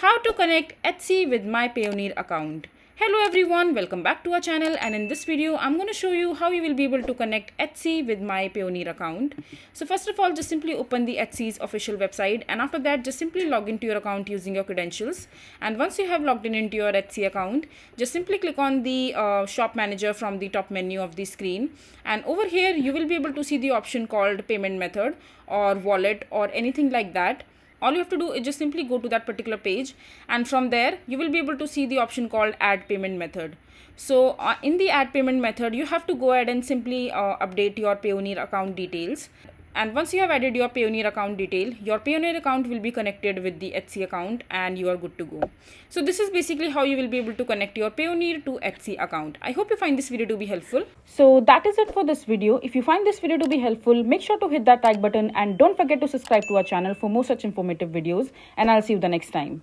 How to connect Etsy with my Payoneer account. Hello everyone, welcome back to our channel, and in this video I'm going to show you how you will be able to connect Etsy with my Payoneer account. So first of all, just simply open the Etsy's official website, and after that just simply log into your account using your credentials. And once you have logged in into your Etsy account, just simply click on the shop manager from the top menu of the screen, and over here you will be able to see the option called payment method or wallet or anything like that. All you have to do is just simply go to that particular page, and from there you will be able to see the option called add payment method. So in the add payment method, you have to go ahead and simply update your Payoneer account details. And once you have added your Payoneer account detail, your Payoneer account will be connected with the Etsy account and you are good to go. So this is basically how you will be able to connect your Payoneer to Etsy account. I hope you find this video to be helpful. So that is it for this video. If you find this video to be helpful, make sure to hit that like button and don't forget to subscribe to our channel for more such informative videos, and I'll see you the next time.